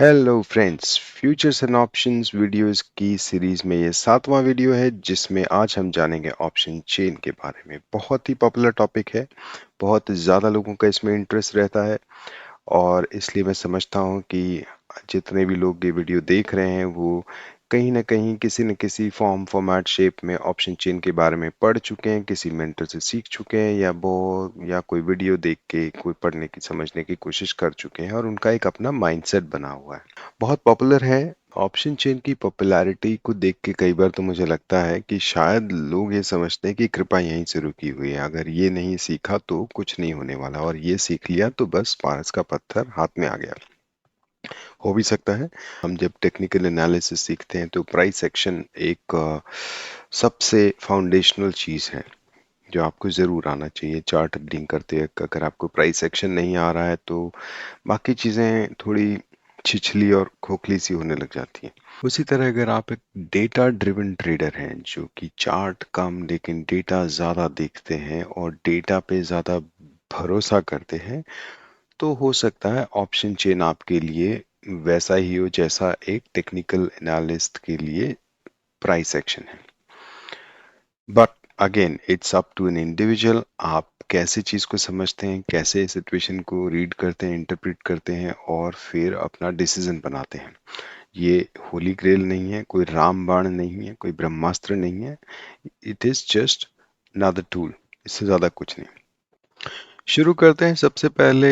Hello friends, futures and options videos की series में ये 7वां वीडियो है जिसमें आज हम जानेंगे ऑप्शन चेन के बारे में। बहुत ही पॉपुलर टॉपिक है, बहुत ज़्यादा लोगों का इसमें इंटरेस्ट रहता है और इसलिए मैं समझता हूँ कि जितने भी लोग ये वीडियो देख रहे हैं वो कहीं ना कहीं किसी न किसी फॉर्म फॉर्मेट शेप में ऑप्शन चेन के बारे में पढ़ चुके हैं, किसी मेंटर से सीख चुके हैं या कोई वीडियो देख के कोई पढ़ने की समझने की कोशिश कर चुके हैं और उनका एक अपना माइंडसेट बना हुआ है। बहुत पॉपुलर है। ऑप्शन चेन की पॉपुलैरिटी को देख के कई बार तो मुझे लगता है कि शायद लोग ये समझते हैं कि कृपा यहीं से रुकी हुई है, अगर ये नहीं सीखा तो कुछ नहीं होने वाला और ये सीख लिया तो बस पारस का पत्थर हाथ में आ गया। हो भी सकता है। हम जब टेक्निकल एनालिसिस सीखते हैं तो प्राइस एक्शन एक सबसे फाउंडेशनल चीज है जो आपको ज़रूर आना चाहिए। चार्ट रीडिंग करते वक्त अगर आपको प्राइस एक्शन नहीं आ रहा है तो बाकी चीज़ें थोड़ी छिछली और खोखली सी होने लग जाती हैं। उसी तरह अगर आप एक डेटा ड्रिवन ट्रेडर हैं जो कि चार्ट कम लेकिन डेटा ज़्यादा देखते हैं और डेटा पे ज़्यादा भरोसा करते हैं तो हो सकता है ऑप्शन चेन आपके लिए वैसा ही हो जैसा एक टेक्निकल एनालिस्ट के लिए प्राइस एक्शन है। But again it's up to an individual, आप कैसे चीज को समझते हैं, कैसे सिचुएशन को रीड करते हैं, इंटरप्रेट करते हैं और फिर अपना डिसीजन बनाते हैं। ये होली ग्रेल नहीं है, कोई रामबाण नहीं है, कोई ब्रह्मास्त्र नहीं है। It is just another tool, इससे ज्यादा कुछ नहीं। शुरू करते हैं। सबसे पहले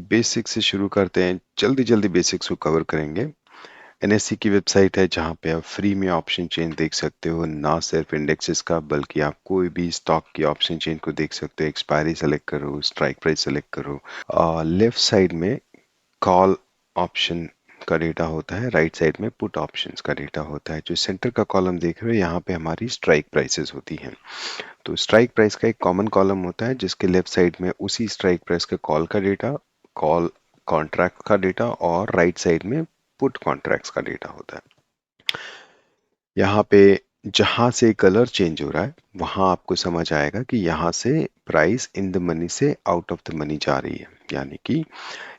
बेसिक से शुरू करते हैं, जल्दी जल्दी बेसिक्स को कवर करेंगे। एनएससी की वेबसाइट है जहां पे आप फ्री में ऑप्शन चेन देख सकते हो, ना सिर्फ इंडेक्सेस का बल्कि आप कोई भी स्टॉक की ऑप्शन चेन को देख सकते हो। एक्सपायरी सेलेक्ट करो, स्ट्राइक प्राइस सेलेक्ट करो। लेफ्ट साइड में कॉल ऑप्शन का डेटा होता है, राइट साइड में पुट ऑप्शंस का डेटा होता है। जो सेंटर का कॉलम देख रहे हो यहाँ पे हमारी स्ट्राइक प्राइसेस होती हैं। तो स्ट्राइक प्राइस का एक कॉमन कॉलम होता है जिसके लेफ्ट साइड में उसी स्ट्राइक प्राइस का कॉल का डेटा, कॉल कॉन्ट्रैक्ट का डेटा और राइट साइड में पुट कॉन्ट्रैक्ट्स का डेटा होता है। यहाँ पे जहां से कलर चेंज हो रहा है वहां आपको समझ आएगा कि यहाँ से प्राइस इन द मनी से आउट ऑफ द मनी जा रही है। यानी कि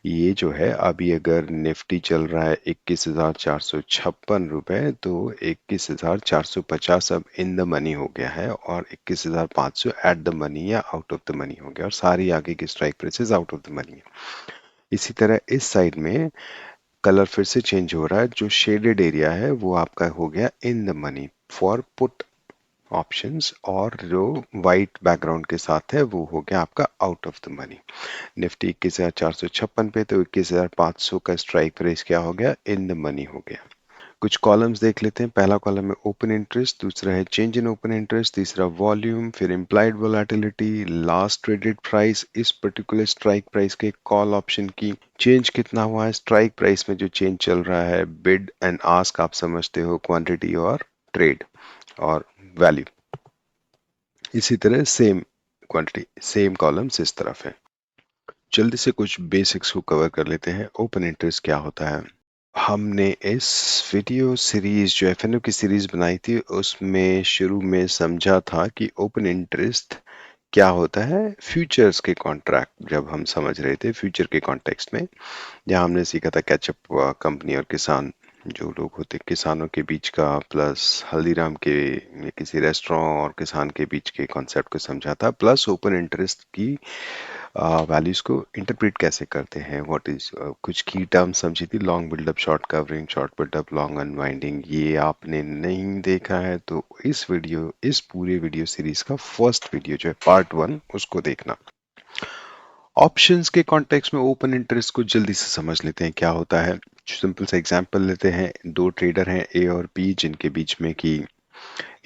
ये जो है अभी अगर निफ्टी चल रहा है 21,456 रुपए तो 21,450 अब इन द मनी हो गया है और 21,500 एट द मनी या आउट ऑफ द मनी हो गया और सारी आगे की strike prices out of the money है। इसी तरह इस साइड में कलर फिर से चेंज हो रहा है, जो शेडेड एरिया है वो आपका हो गया in the money for put options और जो वाइट बैकग्राउंड के साथ है वो हो गया आपका out of the money. Nifty 21,456 पे तो 21,500 का स्ट्राइक प्राइस क्या हो गया, इन द मनी हो गया। कुछ कॉलम्स देख लेते हैं। पहला कॉलम है ओपन इंटरेस्ट, दूसरा है चेंज इन ओपन इंटरेस्ट, तीसरा वॉल्यूम, फिर implied volatility, last traded price, इस पर्टिकुलर स्ट्राइक प्राइस के कॉल ऑप्शन की चेंज कितना हुआ है, स्ट्राइक प्राइस में जो चेंज चल रहा है, बिड एंड आस्क आप समझते हो, क्वांटिटी और ट्रेड और वैल्यू। इसी तरह सेम क्वांटिटी सेम कॉलम्स इस तरफ है। जल्दी से कुछ बेसिक्स को कवर कर लेते हैं। ओपन इंटरेस्ट क्या होता है? हमने इस वीडियो सीरीज जो एफएनओ की सीरीज बनाई थी उसमें शुरू में समझा था कि ओपन इंटरेस्ट क्या होता है। फ्यूचर्स के कॉन्ट्रैक्ट जब हम समझ रहे थे फ्यूचर के कॉन्टेक्स्ट में, जहां हमने सीखा था कैचअप कंपनी और किसान जो लोग होते किसानों के बीच का, प्लस हल्दीराम के या किसी रेस्टोरेंट और किसान के बीच के कॉन्सेप्ट को समझा था, प्लस ओपन इंटरेस्ट की वैल्यूज को इंटरप्रेट कैसे करते हैं, व्हाट इज कुछ की टर्म्स समझी थी, long buildup, short covering, short buildup, long unwinding. ये आपने नहीं देखा है तो इस पूरे वीडियो सीरीज का फर्स्ट वीडियो जो है पार्ट 1 उसको देखना। ऑप्शंस के कॉन्टेक्स्ट में ओपन इंटरेस्ट को जल्दी से समझ लेते हैं क्या होता है। सिंपल सा एग्जांपल लेते हैं। दो ट्रेडर हैं ए और बी जिनके बीच में की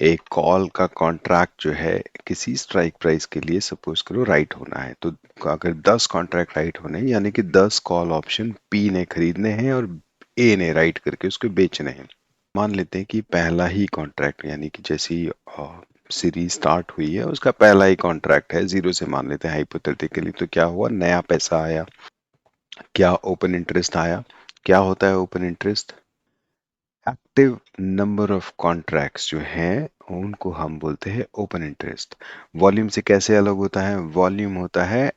एक कॉल का कॉन्ट्रैक्ट जो है किसी स्ट्राइक प्राइस के लिए सपोज करो राइट होना है, तो अगर 10 कॉन्ट्रैक्ट राइट होने हैं यानी कि 10 कॉल ऑप्शन पी ने खरीदने हैं और ए ने राइट करके उसको बेचने हैं। मान लेते हैं कि पहला ही कॉन्ट्रैक्ट यानी कि जैसी सीरीज स्टार्ट हुई है उसका पहला ही कॉन्ट्रैक्ट है, जीरो से मान लेते हैं हाइपोथेटिकली, तो क्या हुआ, नया पैसा आया, क्या ओपन इंटरेस्ट आया। क्या होता है open interest? Active number of contracts जो हैं उनको हम बोलते हैं ओपन इंटरेस्ट। वॉल्यूम से कैसे अलग होता है? वॉल्यूम होता है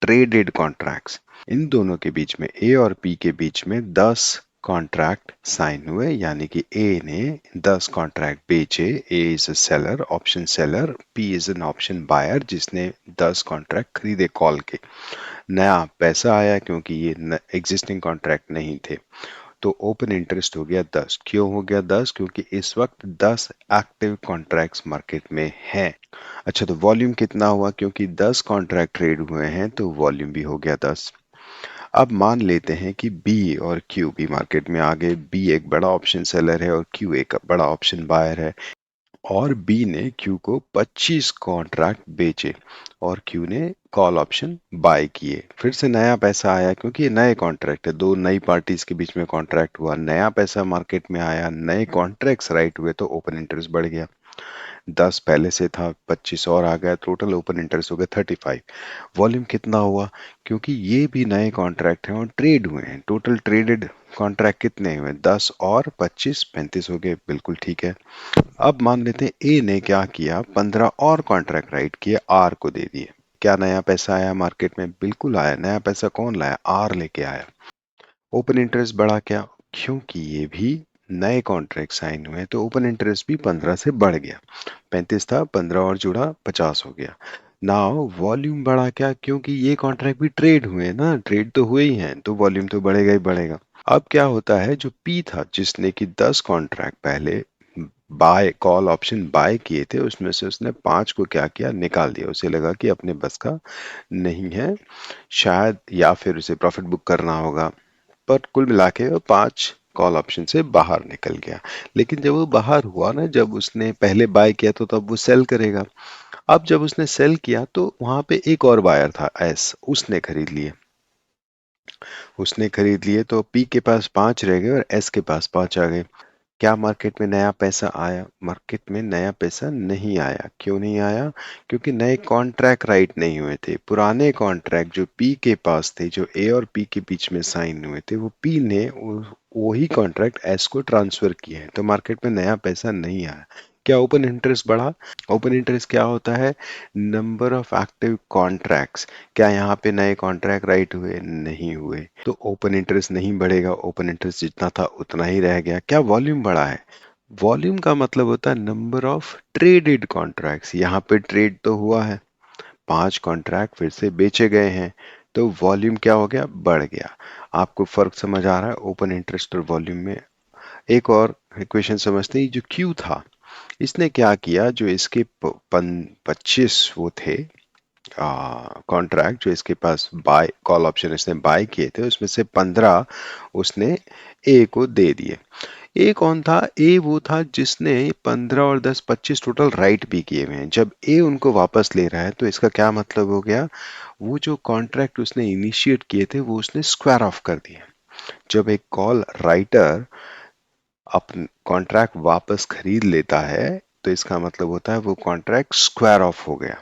ट्रेडेड कॉन्ट्रैक्ट्स। इन दोनों के बीच में, ए और पी के बीच में 10 कॉन्ट्रैक्ट साइन हुए, यानी कि ए ने 10 कॉन्ट्रैक्ट बेचे। A is a seller, option seller. P is an option buyer, जिसने 10 कॉन्ट्रैक्ट खरीदे कॉल के। नया पैसा आया क्योंकि ये एग्जिस्टिंग कॉन्ट्रैक्ट नहीं थे। तो ओपन इंटरेस्ट हो गया 10। क्यों हो गया 10? क्योंकि इस वक्त 10 एक्टिव कॉन्ट्रैक्ट्स मार्केट में हैं। अच्छा, तो वॉल्यूम कितना हुआ? क्योंकि 10 कॉन्ट्रैक्ट ट्रेड हुए हैं तो वॉल्यूम भी हो गया 10। अब मान लेते हैं कि बी और क्यू भी मार्केट में आ गए। बी एक बड़ा ऑप्शन सेलर है और क्यू एक बड़ा ऑप्शन बायर है, और बी ने क्यू को 25 कॉन्ट्रैक्ट बेचे और क्यू ने कॉल ऑप्शन बाय किए। फिर से नया पैसा आया क्योंकि ये नए कॉन्ट्रैक्ट है, दो नई पार्टीज के बीच में कॉन्ट्रैक्ट हुआ, नया पैसा मार्केट में आया, नए कॉन्ट्रैक्ट्स राइट हुए, तो ओपन इंटरेस्ट बढ़ गया। 10 पहले से था, 25 और आ गया, टोटल ओपन इंटरेस्ट हो गया 35। वॉल्यूम कितना हुआ? क्योंकि ये भी नए कॉन्ट्रैक्ट हैं और ट्रेड हुए हैं। टोटल ट्रेडेड कॉन्ट्रैक्ट कितने हुए? 10 और 25, 35 हो गए। बिल्कुल ठीक है। अब मान लेते हैं ए ने क्या किया, 15 और कॉन्ट्रैक्ट राइट किए, आर को दे दिए। क्या नया पैसा आया मार्केट में? बिल्कुल आया। नया पैसा कौन लाया? आर लेके आया। ओपन इंटरेस्ट बढ़ा क्या? क्योंकि ये भी नए कॉन्ट्रैक्ट साइन हुए तो ओपन इंटरेस्ट भी 15 से बढ़ गया। 35 था, 15 और जुड़ा, 50 हो गया। नाउ वॉल्यूम बढ़ा क्या? क्योंकि ये कॉन्ट्रैक्ट भी ट्रेड हुए ना, ट्रेड तो हुए ही हैं, तो वॉल्यूम तो बढ़ेगा ही बढ़ेगा। अब क्या होता है, जो पी था जिसने कि 10 कॉन्ट्रैक्ट पहले बाय कॉल ऑप्शन बाय किए थे, उसमें से उसने 5 को क्या किया, निकाल दिया। उसे लगा कि अपने बस का नहीं है शायद, या फिर उसे प्रॉफिट बुक करना होगा, पर कुल मिला के वो 5 कॉल ऑप्शन से बाहर निकल गया। लेकिन जब वो बाहर हुआ ना, जब उसने पहले बाय किया तो तब वो सेल करेगा। अब जब उसने सेल किया तो वहां पे एक और बायर था, एस, उसने खरीद लिए तो पी के पास 5 रह गए और एस के पास 5 आ गए। क्या मार्केट में नया पैसा आया? मार्केट में नया पैसा नहीं आया। क्यों नहीं आया? क्योंकि नए कॉन्ट्रैक्ट राइट नहीं हुए थे। पुराने कॉन्ट्रैक्ट जो पी के पास थे, जो ए और पी के बीच में साइन हुए थे, वो पी ने वही कॉन्ट्रैक्ट एस को ट्रांसफर किए हैं, तो मार्केट में नया पैसा नहीं आया। क्या ओपन इंटरेस्ट बढ़ा? ओपन इंटरेस्ट क्या होता है? Number of active contracts. क्या यहाँ पे नए कॉन्ट्रैक्ट राइट हुए? नहीं हुए, तो ओपन इंटरेस्ट नहीं बढ़ेगा। ओपन इंटरेस्ट जितना था उतना ही रह गया। क्या वॉल्यूम बढ़ा है? वॉल्यूम का मतलब होता है नंबर ऑफ ट्रेडेड कॉन्ट्रैक्ट्स। यहाँ पे ट्रेड तो हुआ है, 5 कॉन्ट्रैक्ट फिर से बेचे गए हैं, तो वॉल्यूम क्या हो गया? बढ़ गया। आपको फर्क समझ आ रहा है ओपन इंटरेस्ट और वॉल्यूम में? एक और इक्वेशन समझते हैं। जो क्यू था, इसने क्या किया, जो इसके 25 वो थे कॉन्ट्रैक्ट, जो इसके पास बाय कॉल ऑप्शन इसने बाय किए थे, उसमें से 15 उसने ए को दे दिए। ए कौन था? ए वो था जिसने 15 और 10, 25 टोटल राइट भी किए हुए हैं। जब ए उनको वापस ले रहा है तो इसका क्या मतलब हो गया, वो जो कॉन्ट्रैक्ट उसने इनिशिएट किए थे वो उसने स्क्वायर ऑफ कर दिए। जब एक कॉल राइटर अपने कॉन्ट्रैक्ट वापस खरीद लेता है तो इसका मतलब होता है वो कॉन्ट्रैक्ट स्क्वायर ऑफ हो गया।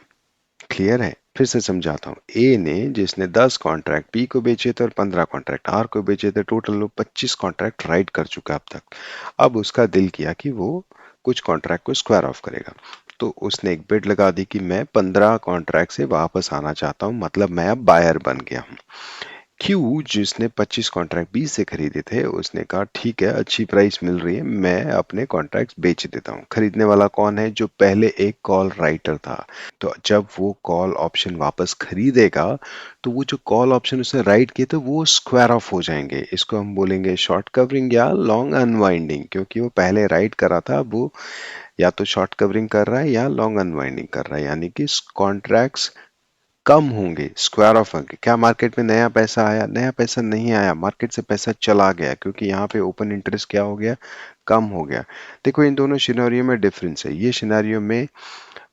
क्लियर है? फिर से समझाता हूँ। ए ने, जिसने 10 कॉन्ट्रैक्ट पी को बेचे थे और 15 कॉन्ट्रैक्ट आर को बेचे थे, टोटल वो 25 कॉन्ट्रैक्ट राइट कर चुका है अब तक। अब उसका दिल किया कि वो कुछ कॉन्ट्रैक्ट को स्क्वायर ऑफ करेगा, तो उसने एक बिड लगा दी कि मैं 15 कॉन्ट्रैक्ट से वापस आना चाहता हूँ, मतलब मैं अब बायर बन गया हूँ। क्यू, जिसने 25 कॉन्ट्रैक्ट 20 से खरीदे थे, उसने कहा ठीक है, अच्छी प्राइस मिल रही है, मैं अपने कॉन्ट्रैक्ट बेच देता हूँ। खरीदने वाला कौन है? जो पहले एक कॉल राइटर था। तो जब वो कॉल ऑप्शन वापस खरीदेगा तो वो जो कॉल ऑप्शन उसने राइट किए थे वो स्क्वायर ऑफ हो जाएंगे। इसको हम बोलेंगे शॉर्ट कवरिंग या लॉन्ग अनवाइंडिंग, क्योंकि वो पहले राइट कर रहा था, वो या तो शॉर्ट कवरिंग कर रहा है या लॉन्ग अनवाइंडिंग कर रहा है, यानी कि कॉन्ट्रैक्ट्स कम होंगे, स्क्वायर ऑफ होंगे। क्या मार्केट में नया पैसा आया? नया पैसा नहीं आया, मार्केट से पैसा चला गया, क्योंकि यहाँ पे ओपन इंटरेस्ट क्या हो गया, कम हो गया। देखो इन दोनों सिनेरियो में डिफरेंस है। ये सिनेरियो में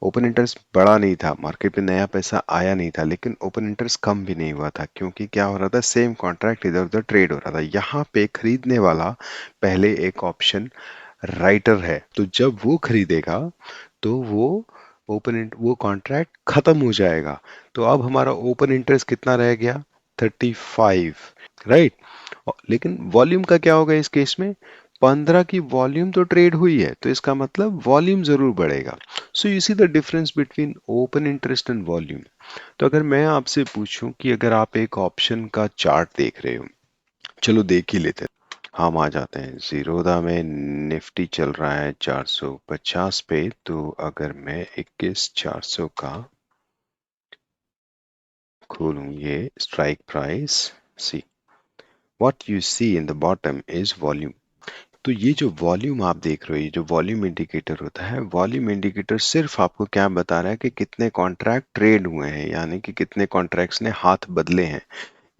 ओपन इंटरेस्ट बढ़ा नहीं था, मार्केट में नया पैसा आया नहीं था, लेकिन ओपन इंटरेस्ट कम भी नहीं हुआ था, क्योंकि क्या हो रहा था, सेम कॉन्ट्रैक्ट इधर उधर ट्रेड हो रहा था। यहाँ पे खरीदने वाला पहले एक ऑप्शन राइटर है, तो जब वो खरीदेगा तो वो कॉन्ट्रैक्ट खत्म हो जाएगा। तो अब हमारा ओपन इंटरेस्ट कितना रह गया, 35, राइट। लेकिन वॉल्यूम का क्या होगा इस केस में? 15 की वॉल्यूम तो ट्रेड हुई है, तो इसका मतलब वॉल्यूम जरूर बढ़ेगा। So you see the difference between open interest and volume. तो अगर मैं आपसे पूछूं कि अगर आप एक ऑप्शन का चार्ट देख रहे हो, चलो देख ही लेते हैं। हम आ जाते हैं ज़ीरोधा में। निफ्टी चल रहा है 450 पे, तो अगर मैं 21,400 का खोलूं, ये strike price, see what you see in the bottom is volume. तो ये जो वॉल्यूम आप देख रहे हो, ये जो वॉल्यूम इंडिकेटर होता है, वॉल्यूम इंडिकेटर सिर्फ आपको क्या बता रहा है कि कितने कॉन्ट्रैक्ट ट्रेड हुए हैं, यानी कि कितने कॉन्ट्रैक्ट्स ने हाथ बदले हैं,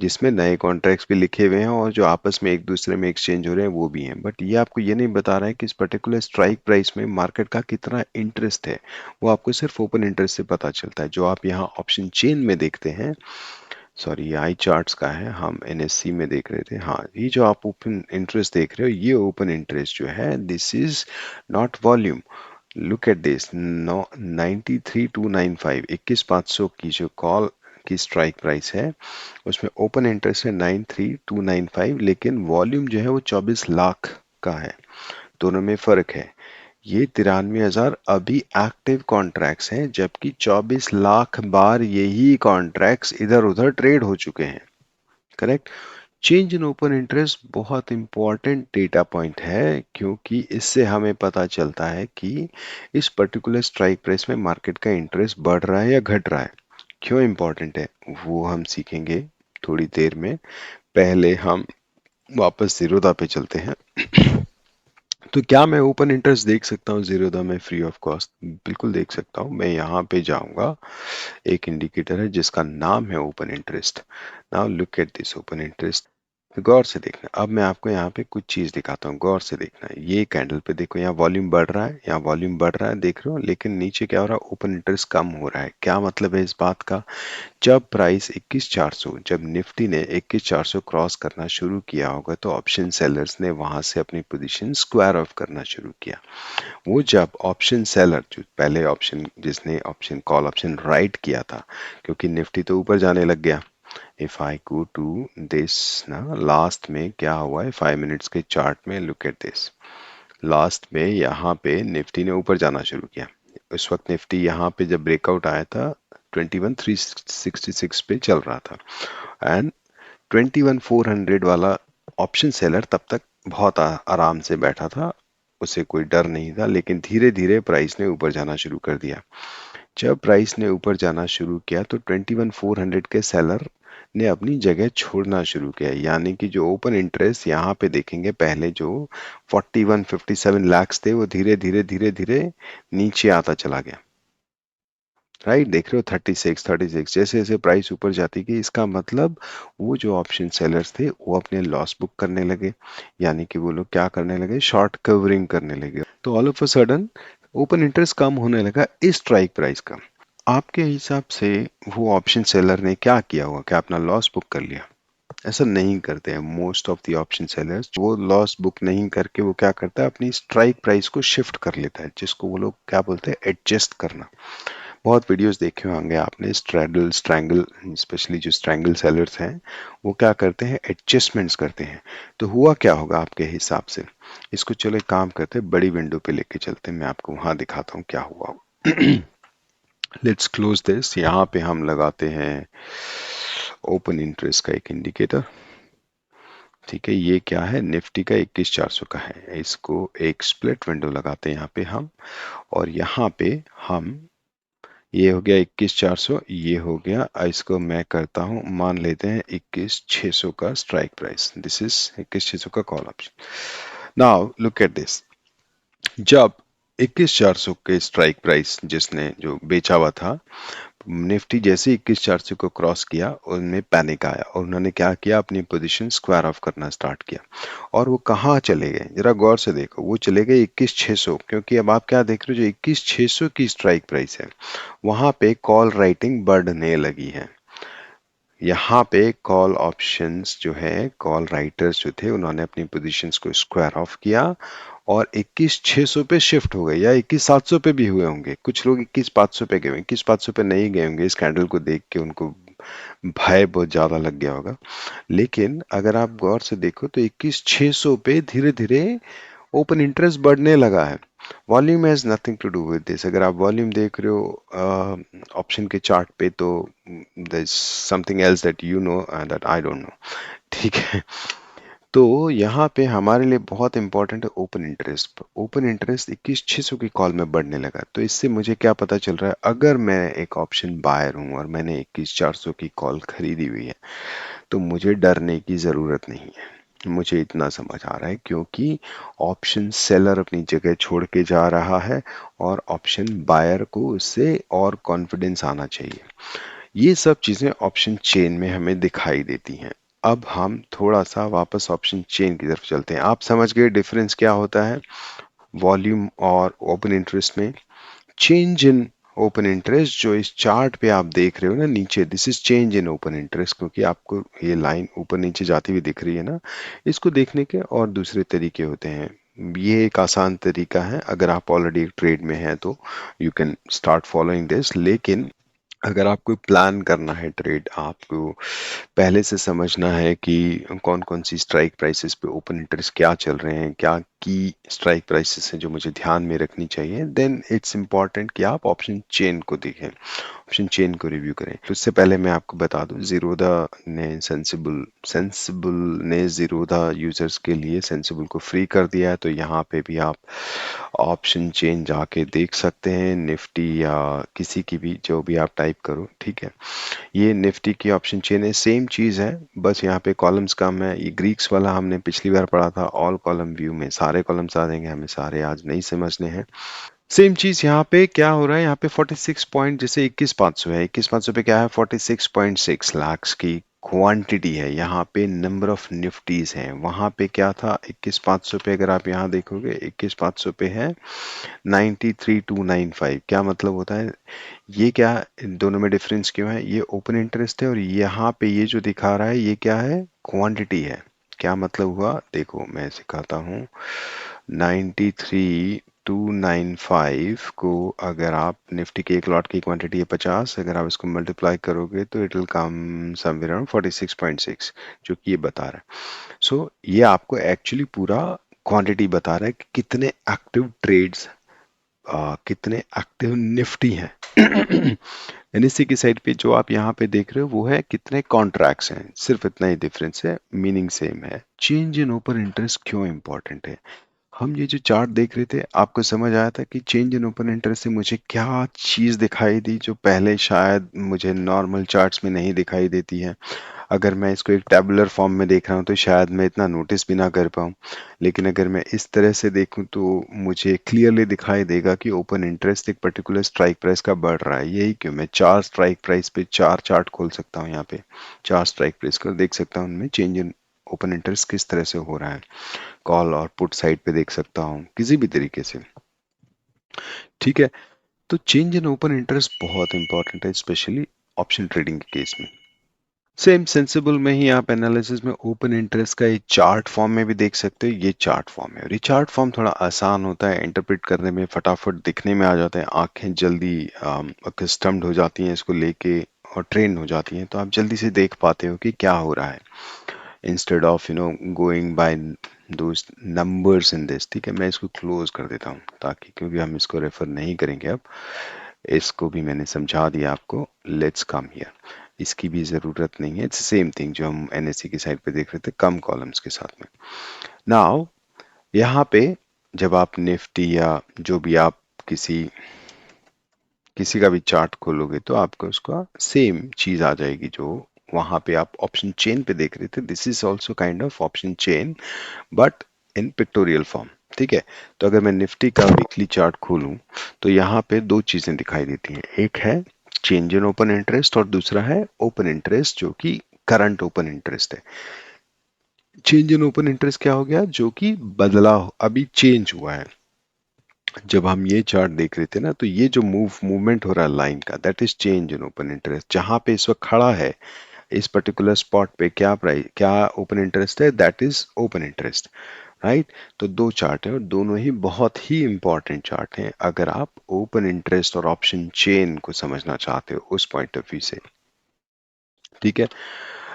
जिसमें नए कॉन्ट्रैक्ट्स भी लिखे हुए हैं और जो आपस में एक दूसरे में एक्सचेंज हो रहे हैं वो भी हैं। बट ये आपको ये नहीं बता रहा है कि इस पर्टिकुलर स्ट्राइक प्राइस में मार्केट का कितना इंटरेस्ट है। वो आपको सिर्फ ओपन इंटरेस्ट से पता चलता है, जो आप यहाँ ऑप्शन चेन में देखते हैं। सॉरी, ये आई चार्ट्स का है, हम एनएससी में देख रहे थे। हाँ, ये जो आप ओपन इंटरेस्ट देख रहे हो, ये ओपन इंटरेस्ट जो है, this is not volume. Look at this, no 93,295, 21,500 की जो कॉल की स्ट्राइक प्राइस है, उसमें ओपन इंटरेस्ट है 93,295, लेकिन वॉल्यूम जो है वो 24 लाख का है। दोनों में फर्क है। ये 93,000 अभी एक्टिव कॉन्ट्रैक्ट्स हैं, जबकि 24 लाख बार यही कॉन्ट्रैक्ट्स इधर उधर ट्रेड हो चुके हैं। Correct. Change in open interest बहुत इंपॉर्टेंट डेटा पॉइंट है, क्योंकि इससे हमें पता चलता है कि इस पर्टिकुलर स्ट्राइक प्राइस में मार्केट का इंटरेस्ट बढ़ रहा है या घट रहा है। क्यों इंपॉर्टेंट है वो हम सीखेंगे थोड़ी देर में। पहले हम वापस जीरोधा पे चलते हैं। तो क्या मैं ओपन इंटरेस्ट देख सकता हूँ जीरोधा में फ्री ऑफ कॉस्ट? बिल्कुल देख सकता हूँ। मैं यहाँ पे जाऊंगा, एक इंडिकेटर है जिसका नाम है open interest. Now look at this open interest. गौर से देखना, अब मैं आपको यहाँ पे कुछ चीज दिखाता हूँ, गौर से देखना। ये कैंडल पे देखो, यहाँ वॉल्यूम बढ़ रहा है, यहाँ वॉल्यूम बढ़ रहा है, देख रहे हो, लेकिन नीचे क्या हो रहा है, ओपन इंटरेस्ट कम हो रहा है। क्या मतलब है इस बात का? जब प्राइस 21,400, जब निफ्टी ने 21,400 क्रॉस करना शुरू किया होगा, तो ऑप्शन सेलर्स ने वहां से अपनी पोजीशन स्क्वायर ऑफ करना शुरू किया। वो जब ऑप्शन सेलर, जो पहले ऑप्शन, जिसने ऑप्शन कॉल ऑप्शन राइट किया था, क्योंकि निफ्टी तो ऊपर जाने लग गया। If I go to this ना, लास्ट में क्या हुआ है 5 मिनट्स के चार्ट में, लुक एट दिस। लास्ट में यहाँ पे निफ्टी ने ऊपर जाना शुरू किया। उस वक्त निफ्टी यहाँ पे जब ब्रेकआउट आया था 21,366 पे चल रहा था, एंड 21,400 वाला ऑप्शन सेलर तब तक बहुत आराम से बैठा था, उसे कोई डर नहीं था। लेकिन धीरे धीरे प्राइस ने ऊपर जाना शुरू कर दिया। जब प्राइस ने ऊपर जाना शुरू किया, तो 21,400 के सेलर ने अपनी जगह छोड़ना शुरू किया, यानी कि जो ओपन इंटरेस्ट यहाँ पे देखेंगे, पहले जो 57 लाख थे, वो धीरे धीरे धीरे धीरे नीचे आता चला गया। राइट, देख रहे हो 36 जैसे जैसे प्राइस ऊपर जाती गई, इसका मतलब वो जो ऑप्शन सेलर्स थे वो अपने लॉस बुक करने लगे, यानी कि वो लोग क्या करने लगे, शॉर्ट कवरिंग करने लगे। तो all of a sudden open interest कम होने लगा इस स्ट्राइक प्राइस का। आपके हिसाब से वो ऑप्शन सेलर ने क्या किया होगा? क्या अपना लॉस बुक कर लिया? ऐसा नहीं करते हैं most of the option sellers. वो लॉस बुक नहीं करके वो क्या करता है, अपनी स्ट्राइक प्राइस को शिफ्ट कर लेता है, जिसको वो लोग क्या बोलते हैं, एडजस्ट करना। बहुत वीडियोस देखे होंगे आपने, स्ट्रैडल स्ट्रैंगल, स्पेशली जो स्ट्रैंगल सेलर्स हैं, वो क्या करते हैं, एडजस्टमेंट्स करते हैं। तो हुआ क्या होगा आपके हिसाब से? इसको चलो एक काम करते हैं, बड़ी विंडो पे लेके चलते हैं, मैं आपको वहां दिखाता हूँ क्या हुआ। Let's close this. यहाँ पे हम लगाते हैं ओपन इंटरेस्ट का एक इंडिकेटर। ठीक है, ये क्या है, निफ्टी का 21,400 का है। इसको एक स्प्लिट विंडो लगाते हैं यहाँ पे हम, और यहाँ पे हम, ये हो गया 21,400, ये हो गया, इसको मैं करता हूँ, मान लेते हैं 21,600 का स्ट्राइक प्राइस। दिस इज 21,600 का call option. Now look at this. जब 21,400 के स्ट्राइक प्राइस जिसने जो बेचा हुआ था, निफ्टी जैसे 21,400 को क्रॉस किया, उनमें पैनिक आया और उन्होंने क्या किया, अपनी पोजीशन स्क्वायर ऑफ करना स्टार्ट किया। और वो कहाँ चले गए, जरा गौर से देखो, वो चले गए 21,600, क्योंकि अब आप क्या देख रहे हो, जो 21,600 की स्ट्राइक प्राइस है, वहां पे कॉल राइटिंग बढ़ने लगी है। यहाँ पे कॉल ऑप्शंस जो है, कॉल राइटर्स जो थे, उन्होंने अपनी पोजीशंस को स्क्वायर ऑफ किया और 21,600 पे शिफ्ट हो गए, या 21,700 पे भी हुए होंगे। कुछ लोग 21,500 पे गए होंगे, 21,500 पे नहीं गए होंगे, इस कैंडल को देख के उनको भय बहुत ज्यादा लग गया होगा। लेकिन अगर आप गौर से देखो, तो 21,600 पे धीरे धीरे ओपन इंटरेस्ट बढ़ने लगा है। Volume has nothing to do with this. अगर आप वॉल्यूम देख रहे हो ऑप्शन के चार्ट पे, तो there is something else that you know that I don't know. ठीक है। तो यहाँ पे हमारे लिए बहुत इंपॉर्टेंट है ओपन इंटरेस्ट। ओपन इंटरेस्ट 21,600 की कॉल में बढ़ने लगा, तो इससे मुझे क्या पता चल रहा है, अगर मैं एक ऑप्शन बायर हूँ और मैंने 21,400 की कॉल खरीदी हुई है तो मुझे डरने की ज़रूरत नहीं है। मुझे इतना समझ आ रहा है क्योंकि ऑप्शन सेलर अपनी जगह छोड़ के जा रहा है और ऑप्शन बायर को उससे और कॉन्फिडेंस आना चाहिए। ये सब चीज़ें ऑप्शन चेन में हमें दिखाई देती हैं। अब हम थोड़ा सा वापस ऑप्शन चेन की तरफ चलते हैं। आप समझ गए डिफरेंस क्या होता है वॉल्यूम और ओपन इंटरेस्ट में। चेंज इन ओपन इंटरेस्ट जो इस चार्ट पे आप देख रहे हो ना नीचे, this is change in open interest, क्योंकि आपको ये लाइन ऊपर नीचे जाती हुई दिख रही है ना। इसको देखने के और दूसरे तरीके होते हैं। ये एक आसान तरीका है, अगर आप ऑलरेडी एक ट्रेड में हैं तो you can start following this. लेकिन अगर आपको प्लान करना है ट्रेड, आपको पहले से समझना है कि कौन कौन सी स्ट्राइक प्राइसेस पे ओपन इंटरेस्ट क्या चल रहे हैं, क्या की स्ट्राइक प्राइसेस हैं जो मुझे ध्यान में रखनी चाहिए, देन इट्स इम्पॉर्टेंट कि आप ऑप्शन चेन को देखें, ऑप्शन चेन को रिव्यू करें। तो उससे पहले मैं आपको बता दूं, जीरोधा ने सेंसिबल ने जीरोधा यूजर्स के लिए सेंसिबल को फ्री कर दिया है, तो यहाँ पे भी आप ऑप्शन चेन जाके देख सकते हैं, निफ्टी या किसी की भी, जो भी आप टाइप करो, ठीक है। ये निफ्टी की ऑप्शन चेन है, सेम चीज है, बस यहाँ पे कॉलम्स कम है। ये ग्रीक्स वाला हमने पिछली बार पढ़ा था, ऑल कॉलम व्यू में सारे कॉलम्स आ जाएंगे, हमें सारे आज नहीं समझने हैं। सेम चीज यहाँ पे क्या हो रहा है, यहाँ पे 46 पॉइंट, जैसे 21,500 है, 21,500 पे क्या है, 46.6 लाख की क्वांटिटी है। यहाँ पे नंबर ऑफ निफ्टीज हैं, वहां पे क्या था 21,500 पे, अगर आप यहाँ देखोगे 21,500 पे है 93,295। क्या मतलब होता है, ये क्या, इन दोनों में डिफरेंस क्यों है, ये ओपन इंटरेस्ट है और यहाँ पे ये जो दिखा रहा है ये क्या है, क्वांटिटी है। क्या मतलब हुआ, देखो मैं सिखाता हूँ। 93,295 को अगर आप, निफ्टी के एक लॉट की क्वांटिटी है 50, अगर आप इसको मल्टीप्लाई करोगे तो it will come somewhere around 46.6, जो कि ये बता रहा है। सो ये आपको एक्चुअली पूरा क्वांटिटी बता रहा है कि कितने एक्टिव ट्रेड्स, कितने एक्टिव निफ्टी हैं। एनएससी की साइड पे जो आप यहाँ पे देख रहे हो वो है कितने कॉन्ट्रैक्ट्स हैं, सिर्फ इतना ही डिफरेंस है, मीनिंग सेम है। चेंज इन ओपन इंटरेस्ट क्यों इंपॉर्टेंट है, हम ये जो चार्ट देख रहे थे आपको समझ आया था कि चेंज इन ओपन इंटरेस्ट से मुझे क्या चीज़ दिखाई दी जो पहले शायद मुझे नॉर्मल चार्ट्स में नहीं दिखाई देती है। अगर मैं इसको एक टैबुलर फॉर्म में देख रहा हूँ तो शायद मैं इतना नोटिस भी ना कर पाऊँ, लेकिन अगर मैं इस तरह से देखूँ तो मुझे क्लियरली दिखाई देगा कि ओपन इंटरेस्ट एक पर्टिकुलर स्ट्राइक प्राइस का बढ़ रहा है। यही क्यों मैं चार स्ट्राइक प्राइस पे चार चार्ट खोल सकता हूँ, यहाँ पे चार स्ट्राइक प्राइस को देख सकता हूँ, उनमें चेंज इन ओपन इंटरेस्ट किस तरह से हो रहा है, कॉल और पुट साइड पे देख सकता हूँ किसी भी तरीके से, ठीक है। तो चेंज इन ओपन इंटरेस्ट बहुत इंपॉर्टेंट है, स्पेशली ऑप्शन ट्रेडिंग के केस में। सेम सेंसिबल में ही आप एनालिसिस में ओपन इंटरेस्ट का एक चार्ट फॉर्म में भी देख सकते हो, ये चार्ट फॉर्म है और ये चार्ट फॉर्म थोड़ा आसान होता है इंटरप्रेट करने में, फटाफट दिखने में आ जाता है, आंखें जल्दी अकस्टम्ड हो जाती हैं इसको लेके और ट्रेन हो जाती हैं, तो आप जल्दी से देख पाते हो कि क्या हो रहा है, instead of going by those numbers in this, ठीक है। मैं इसको क्लोज कर देता हूँ ताकि, क्योंकि हम इसको रेफर नहीं करेंगे अब, इसको भी मैंने समझा दिया आपको। लेट्स कम हियर, इसकी भी ज़रूरत नहीं है, इट्स सेम थिंग जो हम एनएससी की साइड पे देख रहे थे कम कॉलम्स के साथ में। नाउ यहाँ पे जब आप निफ्टी या जो भी आप किसी किसी का भी चार्ट खोलोगे तो आपको उसका सेम चीज आ जाएगी जो वहां पे आप ऑप्शन चेन पे देख रहे थे। This is also kind of option chain but in pictorial form, ठीक है। तो अगर मैं निफ्टी का वीकली चार्ट खोलूं तो यहाँ पे दो चीजें दिखाई देती हैं, एक है चेंज इन ओपन इंटरेस्ट और दूसरा है ओपन इंटरेस्ट जो कि करंट ओपन इंटरेस्ट है। चेंज इन ओपन इंटरेस्ट क्या हो गया, जो कि बदला, अभी चेंज हुआ है। जब हम ये चार्ट देख रहे थे ना तो ये जो मूवमेंट हो रहा है लाइन का, that is change in open interest. जहां पे इस वक्त खड़ा है इस पर्टिकुलर स्पॉट पे क्या प्राइस, क्या ओपन इंटरेस्ट है, that is open interest, right. तो दो चार्ट है और दोनों ही बहुत ही इंपॉर्टेंट चार्ट हैं अगर आप ओपन इंटरेस्ट और ऑप्शन चेन को समझना चाहते हो उस पॉइंट ऑफ व्यू से, ठीक है।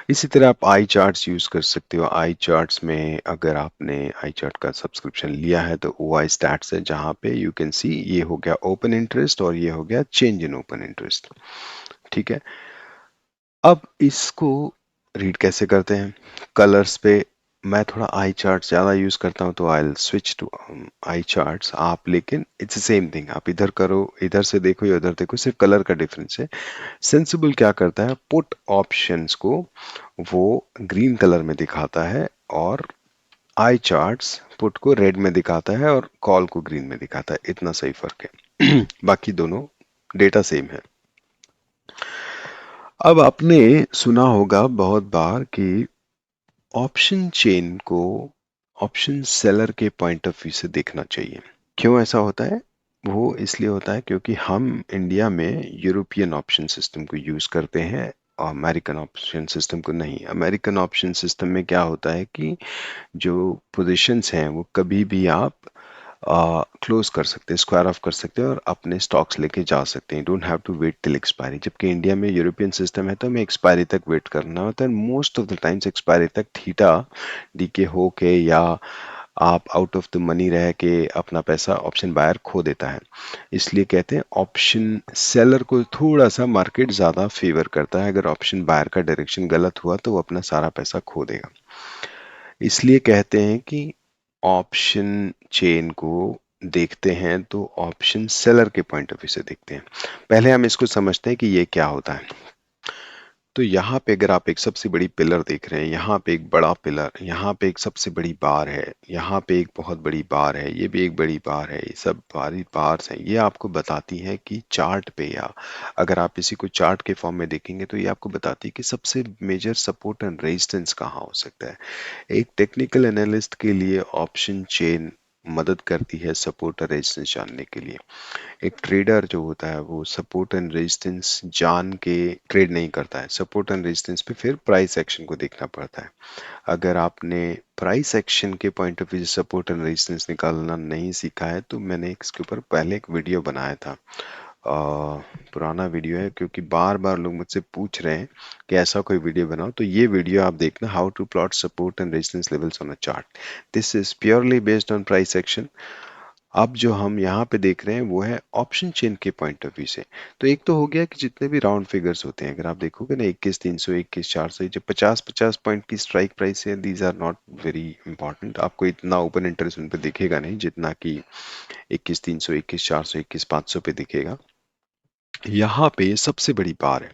इसी तरह आप आई चार्ट्स यूज कर सकते हो। आई चार्ट्स में अगर आपने आई चार्ट का सब्सक्रिप्शन लिया है तो ओ आई स्टैट्स है जहां पे यू कैन सी, ये हो गया ओपन इंटरेस्ट और ये हो गया चेंज इन ओपन इंटरेस्ट, ठीक है। अब इसको रीड कैसे करते हैं, कलर्स पे मैं थोड़ा आई चार्ट ज़्यादा यूज़ करता हूँ, तो I will switch to I charts. आप लेकिन इट्स सेम थिंग, आप इधर करो, इधर से देखो या उधर देखो, सिर्फ कलर का डिफरेंस है। सेंसिबल क्या करता है, पुट ऑप्शंस को वो ग्रीन कलर में दिखाता है, और आई चार्ट्स पुट को रेड में दिखाता है और कॉल को ग्रीन में दिखाता है। इतना सही फर्क है। बाकी दोनों डेटा सेम है। अब आपने सुना होगा बहुत बार कि ऑप्शन चेन को ऑप्शन सेलर के पॉइंट ऑफ व्यू से देखना चाहिए। क्यों ऐसा होता है? वो इसलिए होता है क्योंकि हम इंडिया में यूरोपियन ऑप्शन सिस्टम को यूज करते हैं और अमेरिकन ऑप्शन सिस्टम को नहीं। अमेरिकन ऑप्शन सिस्टम में क्या होता है कि जो पोजीशंस हैं वो कभी भी आप क्लोज कर सकते हैं, स्क्वायर ऑफ कर सकते हैं और अपने स्टॉक्स लेके जा सकते हैं। Don't have to wait till expiry. जबकि इंडिया में यूरोपियन सिस्टम है तो हमें एक्सपायरी तक वेट करना होता है। Most of the times expiry तक थीटा डीके हो के या आप आउट ऑफ द मनी रह के अपना पैसा ऑप्शन बायर खो देता है। इसलिए कहते हैं ऑप्शन सेलर को थोड़ा सा मार्केट ज़्यादा फेवर करता है। अगर ऑप्शन बायर का डायरेक्शन गलत हुआ तो वो अपना सारा पैसा खो देगा। इसलिए कहते हैं कि ऑप्शन चेन को देखते हैं तो ऑप्शन सेलर के पॉइंट ऑफ व्यू से देखते हैं। पहले हम इसको समझते हैं कि ये क्या होता है। तो यहाँ पे अगर आप एक सबसे बड़ी पिलर देख रहे हैं, यहाँ पे एक बड़ा पिलर, यहाँ पे एक सबसे बड़ी बार है, यहाँ पे एक बहुत बड़ी बार है, ये भी एक बड़ी बार है, ये सब बारी बार्स हैं। ये आपको बताती है कि चार्ट पे, या अगर आप इसी को चार्ट के फॉर्म में देखेंगे तो ये आपको बताती है कि सबसे मेजर सपोर्ट एंड रेजिस्टेंस कहाँ हो सकता है। एक टेक्निकल एनालिस्ट के लिए ऑप्शन चेन मदद करती है सपोर्ट और रेजिस्टेंस जानने के लिए। एक ट्रेडर जो होता है वो सपोर्ट एंड रेजिस्टेंस जान के ट्रेड नहीं करता है। सपोर्ट एंड रेजिस्टेंस पे फिर प्राइस एक्शन को देखना पड़ता है। अगर आपने प्राइस एक्शन के पॉइंट ऑफ व्यू से सपोर्ट एंड रेजिस्टेंस निकालना नहीं सीखा है तो मैंने इसके ऊपर पहले एक वीडियो बनाया था। पुराना वीडियो है क्योंकि बार बार लोग मुझसे पूछ रहे हैं कि ऐसा कोई वीडियो बनाओ, तो ये वीडियो आप देखना, how to plot support and resistance levels on a chart. This is purely based on price action. अब जो हम यहाँ पे देख रहे हैं वो है ऑप्शन चेन के पॉइंट ऑफ व्यू से। तो एक तो हो गया कि जितने भी राउंड फिगर्स होते हैं, अगर आप देखोगे ना 21,300, 21,400, जो 50-50 पॉइंट की स्ट्राइक प्राइस है, these are not very important. आपको इतना ओपन इंटरेस्ट उन पे दिखेगा नहीं जितना कि 21,300, 21,400, 21,500 पे दिखेगा। यहाँ पे सबसे बड़ी बार है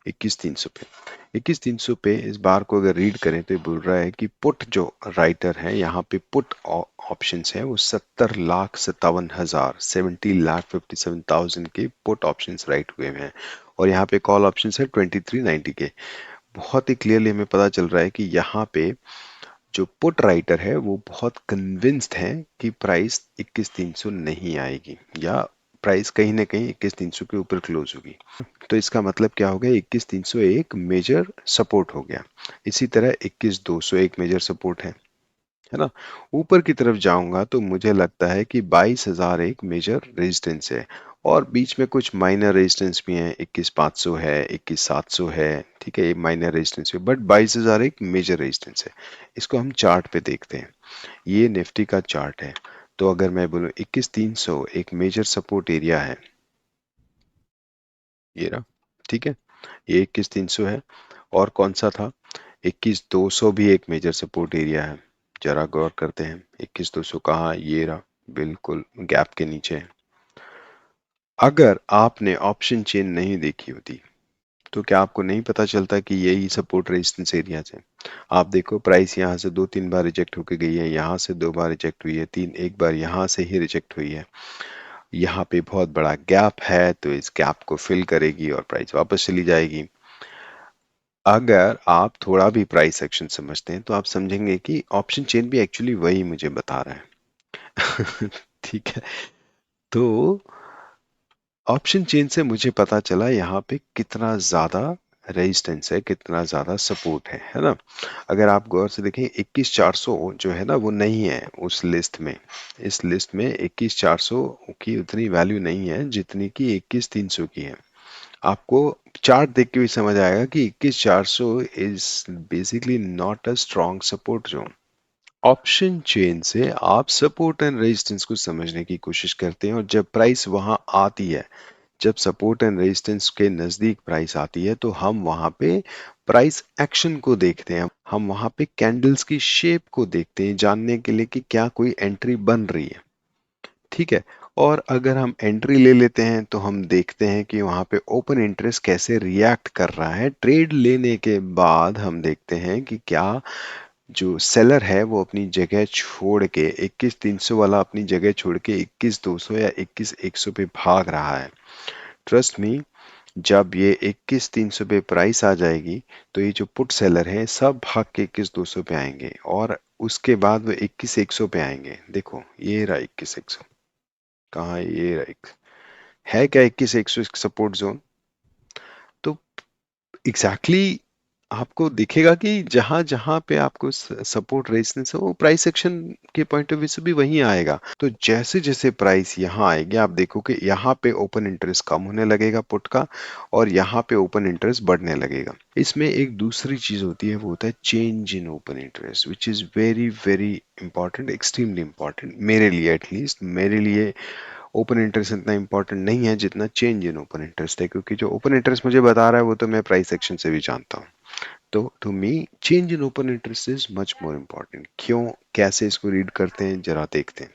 21,300 पे। 21,300 पे इस बार को अगर रीड करें तो ये बोल रहा है कि पुट जो राइटर है, यहाँ पे पुट ऑप्शंस है वो 70,57,000, 70,57,000 के पुट ऑप्शंस राइट हुए हैं। और यहाँ पे कॉल ऑप्शंस है 2390 के। बहुत ही क्लियरली हमें पता चल रहा है कि यहाँ पे जो पुट राइटर है वो बहुत कन्विंस्ड है कि प्राइस 21,300 नहीं आएगी, या प्राइस कहीं ना कहीं 21,300 के ऊपर क्लोज होगी। तो इसका मतलब क्या हो गया, 21,300 एक मेजर सपोर्ट हो गया। इसी तरह 21,200 एक मेजर सपोर्ट है ना। ऊपर की तरफ जाऊंगा तो मुझे लगता है कि 22,000 एक मेजर रेजिस्टेंस है, और बीच में कुछ माइनर रेजिस्टेंस भी हैं। 21,500 है, 21,700 है, ठीक है, ये माइनर रेजिस्टेंस है, बट 22,000 एक मेजर रेजिस्टेंस है। इसको हम चार्ट पे देखते हैं। ये निफ्टी का चार्ट है। तो अगर मैं बोलूं 21,300 एक मेजर सपोर्ट एरिया है, ये रहा, ठीक है, ये 21,300 है। और कौन सा था, 21,200 भी एक मेजर सपोर्ट एरिया है। जरा गौर करते हैं 21,200 कहाँ, ये रहा, बिल्कुल गैप के नीचे है। अगर आपने ऑप्शन चेन नहीं देखी होती तो क्या आपको नहीं पता चलता कि यही सपोर्ट रेजिस्टेंस एरियाज है। आप देखो प्राइस यहाँ से 2-3 बार रिजेक्ट होके गई है, यहाँ से 2 बार रिजेक्ट हुई है, एक बार यहाँ से ही रिजेक्ट हुई है। यहाँ पे बहुत बड़ा गैप है तो इस गैप को फिल करेगी और प्राइस वापस चली जाएगी। अगर आप थोड़ा भी प्राइस एक्शन समझते हैं तो आप समझेंगे कि ऑप्शन चेन भी एक्चुअली वही मुझे बता रहा है। ठीक है। तो ऑप्शन चेन से मुझे पता चला यहाँ पे कितना ज्यादा रेजिस्टेंस है, कितना ज्यादा सपोर्ट है ना। अगर आप गौर से देखें 21,400 जो है ना वो नहीं है उस लिस्ट में। इस लिस्ट में 21,400 की उतनी वैल्यू नहीं है जितनी की 21,300 की है। आपको चार्ट देख के भी समझ आएगा कि 21,400 is basically not a strong support zone. Option chain से आप सपोर्ट एंड रेजिस्टेंस को समझने की कोशिश करते हैं, और जब प्राइस वहां आती है, जब सपोर्ट एंड रेजिस्टेंस के नजदीक प्राइस आती है तो हम वहां पे प्राइस एक्शन को देखते हैं, हम वहां पे कैंडल्स की शेप को देखते हैं जानने के लिए कि क्या कोई एंट्री बन रही है। ठीक है। और अगर हम एंट्री ले लेते हैं तो हम देखते हैं कि वहां पे ओपन इंटरेस्ट कैसे रिएक्ट कर रहा है। ट्रेड लेने के बाद हम देखते हैं कि क्या जो सेलर है वो अपनी जगह छोड़ के 21,300 वाला अपनी जगह छोड़ के 21,200 या 21,100 पे भाग रहा है। ट्रस्ट मी, जब ये 21,300 पे प्राइस आ जाएगी तो ये जो पुट सेलर हैं सब भाग के 21,200 पे आएंगे और उसके बाद वो 21,100 पे आएंगे। देखो ये रहा 21,100, कहाँ है? ये रहा है क्या 21,100 सपोर्ट जोन? तो एग्जैक्टली exactly आपको दिखेगा कि जहां जहां पे आपको सपोर्ट रेजिस्टेंस है वो प्राइस एक्शन के पॉइंट ऑफ व्यू से भी वहीं आएगा। तो जैसे जैसे प्राइस यहाँ आएगी आप देखो कि यहाँ पे ओपन इंटरेस्ट कम होने लगेगा पुट का और यहाँ पे ओपन इंटरेस्ट बढ़ने लगेगा। इसमें एक दूसरी चीज होती है, वो होता है change in open interest, which is very very important, extremely important मेरे लिए। एटलीस्ट मेरे लिए ओपन इंटरेस्ट इतना इंपॉर्टेंट नहीं है जितना चेंज इन ओपन इंटरेस्ट है, क्योंकि जो ओपन इंटरेस्ट मुझे बता रहा है वो तो मैं प्राइस एक्शन से भी जानता हूँ। तो to me change in open interest is much more important. क्यों, कैसे इसको रीड करते हैं जरा देखते हैं।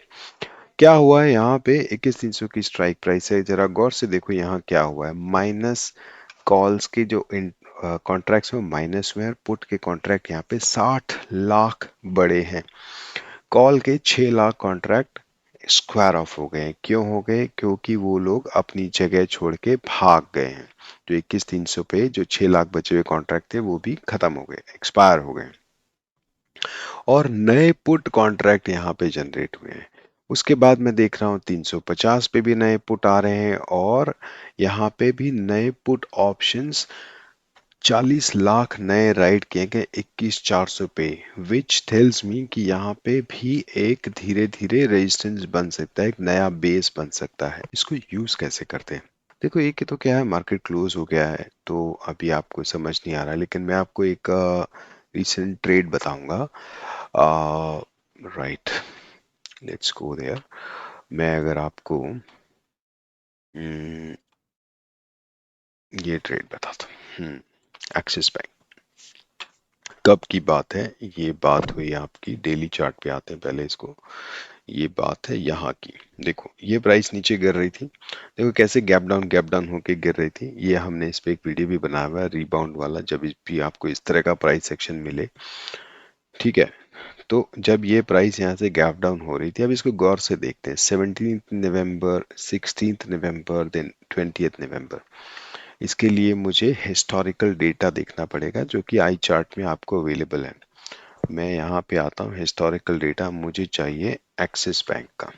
क्या हुआ है यहाँ पे 21,300 की स्ट्राइक प्राइस है, जरा गौर से देखो यहाँ क्या हुआ है। माइनस कॉल्स के जो कॉन्ट्रैक्ट्स में माइनस हुए हैं, पुट के कॉन्ट्रैक्ट यहाँ पे 60 लाख बड़े हैं। कॉल के 6 लाख कॉन्ट्रैक्ट स्क्वायर ऑफ हो गए। क्यों हो गए? क्योंकि वो लोग अपनी जगह छोड़ के भाग गए हैं। जो 21,300 पे जो 6 लाख बचे हुए कॉन्ट्रैक्ट थे वो भी खत्म हो गए, एक्सपायर हो गए और नए पुट कॉन्ट्रैक्ट यहाँ पे जनरेट हुए हैं। उसके बाद मैं देख रहा हूँ 350 पे भी नए पुट आ रहे हैं और यहाँ पे भी नए पुट ऑप्शंस 40 लाख नए राइट किए गए 21,400 पे, विच टेल्स मी कि यहाँ पे भी एक धीरे धीरे रेजिस्टेंस बन सकता है, एक नया बेस बन सकता है। इसको यूज कैसे करते हैं? देखो एक तो क्या है, मार्केट क्लोज हो गया है तो अभी आपको समझ नहीं आ रहा है, लेकिन मैं आपको एक रिसेंट ट्रेड बताऊंगा। Right, let's go there. मैं अगर आपको ये ट्रेड बताता हूँ। एक्सिस बैंक, कब की बात है? ये बात हुई आपकी, डेली चार्ट पे आते हैं पहले इसको। ये बात है यहाँ की। देखो ये प्राइस नीचे गिर रही थी, देखो कैसे गैप डाउन होके गिर रही थी। ये हमने इस पे एक वीडियो भी बनाया हुआ है रीबाउंड वाला, जब भी आपको इस तरह का प्राइस सेक्शन मिले। ठीक है, तो जब ये प्राइस यहाँ से गैप डाउन हो रही थी, अब इसको गौर से देखते हैं। 17 नवंबर, 16 नवंबर, देन 20 नवंबर। इसके लिए मुझे हिस्टोरिकल डेटा देखना पड़ेगा जो कि आई चार्ट में आपको अवेलेबल है। मैं यहाँ पे आता हूँ, हिस्टोरिकल डेटा मुझे चाहिए एक्सिस बैंक का।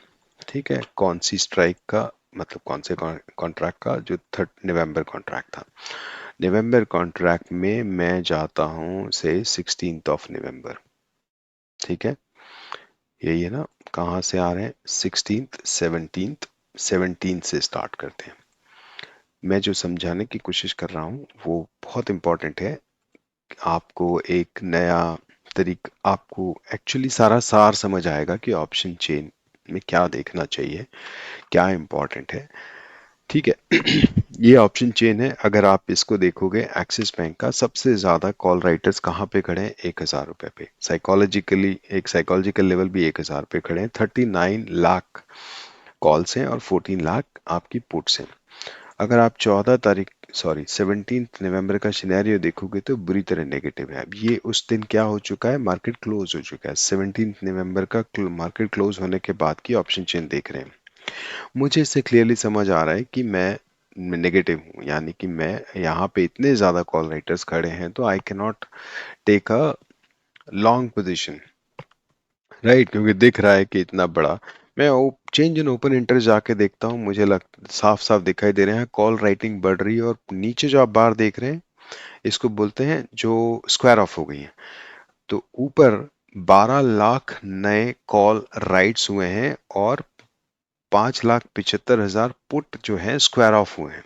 ठीक है, कौन सी स्ट्राइक का, मतलब कौन से कॉन्ट्रैक्ट का? जो 3 नवंबर कॉन्ट्रैक्ट था। नवंबर कॉन्ट्रैक्ट में मैं जाता हूँ से 16 नवंबर। ठीक है, यही है ना? कहाँ से आ रहे हैं? 17 से स्टार्ट करते हैं। मैं जो समझाने की कोशिश कर रहा हूँ वो बहुत इंपॉर्टेंट है। आपको एक नया आपको एक्चुअली सारा सार समझ आएगा कि ऑप्शन चेन में क्या देखना चाहिए, क्या इंपॉर्टेंट है। ठीक है। ये ऑप्शन चेन है। अगर आप इसको देखोगे, एक्सिस बैंक का सबसे ज्यादा कॉल राइटर्स कहाँ पे खड़े हैं? 1,000 रुपए पे। साइकोलॉजिकली एक साइकोलॉजिकल लेवल भी 1,000 पे खड़े हैं। 39 लाख कॉल्स हैं और 14 लाख आपकी पुट्स हैं। अगर आप 17 नवंबर का सिनेरियो देखोगे तो बुरी तरह नेगेटिव है। अब ये उस दिन क्या हो चुका है, मार्केट क्लोज हो चुका है। 17 नवंबर का मार्केट क्लोज होने के बाद की ऑप्शन चेन देख रहे हैं। मुझे इससे क्लियरली समझ आ रहा है कि मैं नेगेटिव हूँ, यानी कि मैं यहाँ पे इतने ज्यादा कॉल राइटर्स खड़े हैं तो I can not take a long position, right? क्योंकि दिख रहा है कि इतना बड़ा। मैं चेंज इन ओपन इंटरेस्ट जाके देखता हूँ, मुझे लग साफ साफ दिखाई दे रहे हैं कॉल राइटिंग बढ़ रही है और नीचे जो आप बार देख रहे हैं इसको बोलते हैं जो स्क्वायर ऑफ हो गई है। तो ऊपर 12 लाख नए कॉल राइट्स हुए हैं और 5,75,000 पुट जो है स्क्वायर ऑफ हुए हैं।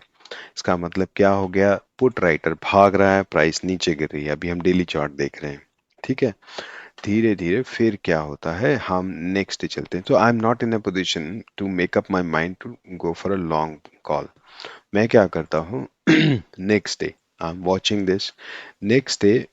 इसका मतलब क्या हो गया? पुट राइटर भाग रहा है, प्राइस नीचे गिर रही है। अभी हम डेली चार्ट देख रहे हैं। ठीक है, धीरे धीरे फिर क्या होता है, हम नेक्स्ट डे चलते हैं। तो I am not in a position to make up my mind to go for a long call. मैं क्या करता हूँ next day I am watching this, next day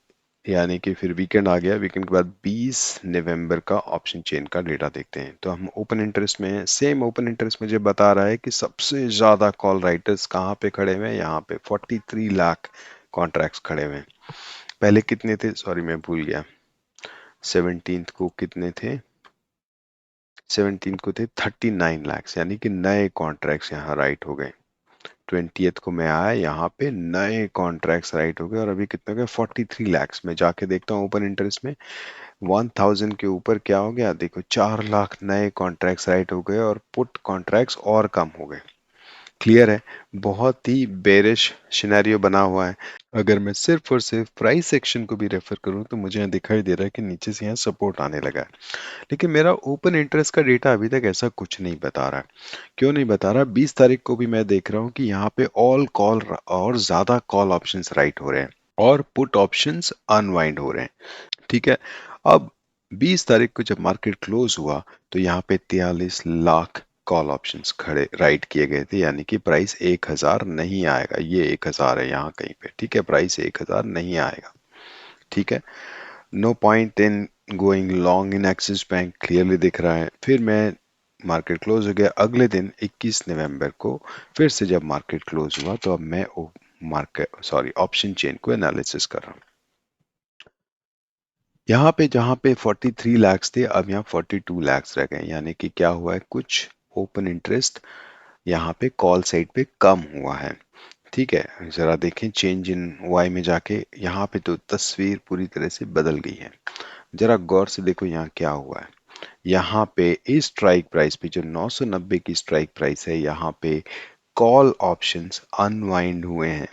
यानी कि फिर वीकेंड आ गया, वीकेंड के बाद 20 नवंबर का ऑप्शन चेन का डेटा देखते हैं। तो हम ओपन इंटरेस्ट में हैं, सेम ओपन इंटरेस्ट मुझे बता रहा है कि सबसे ज्यादा कॉल राइटर्स कहाँ पे खड़े हुए हैं, यहाँ पे 43 लाख कॉन्ट्रैक्ट्स खड़े हुए हैं। पहले कितने थे, सॉरी मैं भूल गया, 17 को कितने थे, 17 को थे 39 लाख, यानी कि नए कॉन्ट्रैक्ट्स यहाँ राइट हो गए। 20th को मैं आया, यहाँ पे नए कॉन्ट्रैक्ट्स राइट हो गए और अभी कितने हो गए 43 लैक्स। में जाके देखता हूँ ओपन इंटरेस्ट में 1000 के ऊपर क्या हो गया, देखो 4 लाख नए कॉन्ट्रैक्ट्स राइट हो गए और पुट कॉन्ट्रैक्ट्स और कम हो गए। क्लियर है, बहुत ही बेरिश सिनेरियो बना हुआ है। अगर मैं सिर्फ और सिर्फ प्राइस सेक्शन को भी रेफर करूं तो मुझे यहाँ दिखाई दे रहा है कि नीचे से यहाँ सपोर्ट आने लगा है, लेकिन मेरा ओपन इंटरेस्ट का डेटा अभी तक ऐसा कुछ नहीं बता रहा। क्यों नहीं बता रहा, 20 तारीख को भी मैं देख रहा हूँ कि यहाँ पे ऑल कॉल और ज्यादा कॉल ऑप्शंस राइट हो रहे हैं और पुट ऑप्शंस अनवाइंड हो रहे हैं। ठीक है, अब 20 तारीख को जब मार्केट क्लोज हुआ तो यहाँ पे 43 लाख कॉल ऑप्शंस खड़े राइट किए गए थे, यानी कि प्राइस 1000 नहीं आएगा, ये 1000 है यहाँ कहीं पे। ठीक है, प्राइस 1000 नहीं आएगा। ठीक है, no point in going long in Axis Bank, clearly दिख रहा है। फिर मैं मार्केट क्लोज हो गया अगले दिन 21 नवंबर को, फिर से जब मार्केट क्लोज हुआ तो अब मैं मार्केट सॉरी ऑप्शन चेन को एनालिसिस कर रहा हूँ। यहाँ पे जहाँ पे 43 लाख थे अब यहाँ 42 लाख रह गए, यानी कि क्या हुआ है, कुछ ओपन इंटरेस्ट यहाँ पे कॉल साइड पे कम हुआ है। ठीक है, जरा देखें चेंज इन वाई में जाके, यहाँ पे तो तस्वीर पूरी तरह से बदल गई है। जरा गौर से देखो यहाँ क्या हुआ है, यहाँ पे इस स्ट्राइक प्राइस पे जो 990 की स्ट्राइक प्राइस है, यहाँ पे कॉल ऑप्शंस अनवाइंड हुए हैं।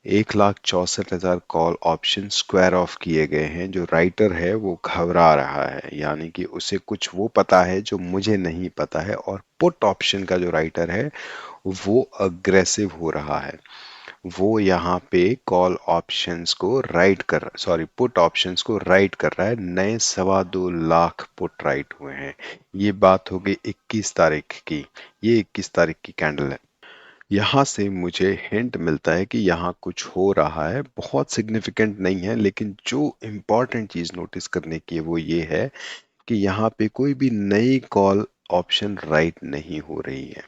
1,64,000 कॉल ऑप्शन स्क्वायर ऑफ किए गए हैं। जो राइटर है वो घबरा रहा है, यानी कि उसे कुछ वो पता है जो मुझे नहीं पता है, और पुट ऑप्शन का जो राइटर है वो अग्रेसिव हो रहा है। वो यहाँ पे कॉल ऑप्शंस को राइट कर सॉरी पुट ऑप्शंस को राइट कर रहा है। नए 2.25 लाख पुट राइट हुए हैं। ये बात हो गई 21 तारीख की, ये 21 तारीख की कैंडल है। यहाँ से मुझे हिंट मिलता है कि यहाँ कुछ हो रहा है, बहुत सिग्निफिकेंट नहीं है, लेकिन जो इम्पोर्टेंट चीज नोटिस करने की है वो ये है कि यहाँ पे कोई भी नई कॉल ऑप्शन राइट नहीं हो रही है।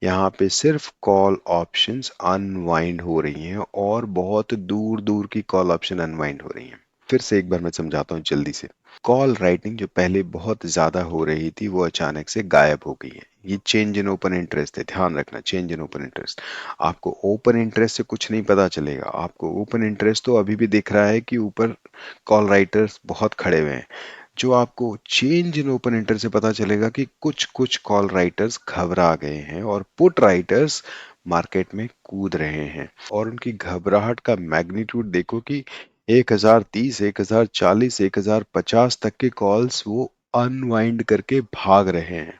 यहाँ पे सिर्फ कॉल ऑप्शंस अनवाइंड हो रही हैं और बहुत दूर दूर की कॉल ऑप्शन अनवाइंड हो रही हैं। फिर से एक बार मैं समझाता हूँ जल्दी से। कॉल राइटिंग जो पहले बहुत ज्यादा हो रही थी वो अचानक से गायब हो गई है। ये चेंज इन ओपन इंटरेस्ट है, ध्यान रखना, चेंज इन ओपन इंटरेस्ट। आपको ओपन इंटरेस्ट से कुछ नहीं पता चलेगा, आपको ओपन इंटरेस्ट तो अभी भी दिख रहा है कि ऊपर कॉल राइटर्स बहुत खड़े हुए हैं। जो आपको चेंज इन ओपन इंटरेस्ट से पता चलेगा कि कुछ कुछ कॉल राइटर्स घबरा गए हैं और पुट राइटर्स मार्केट में कूद रहे हैं, और उनकी घबराहट का मैग्नीट्यूड देखो कि 1030, 1040, 1050 तक के कॉल्स वो अनवाइंड करके भाग रहे हैं।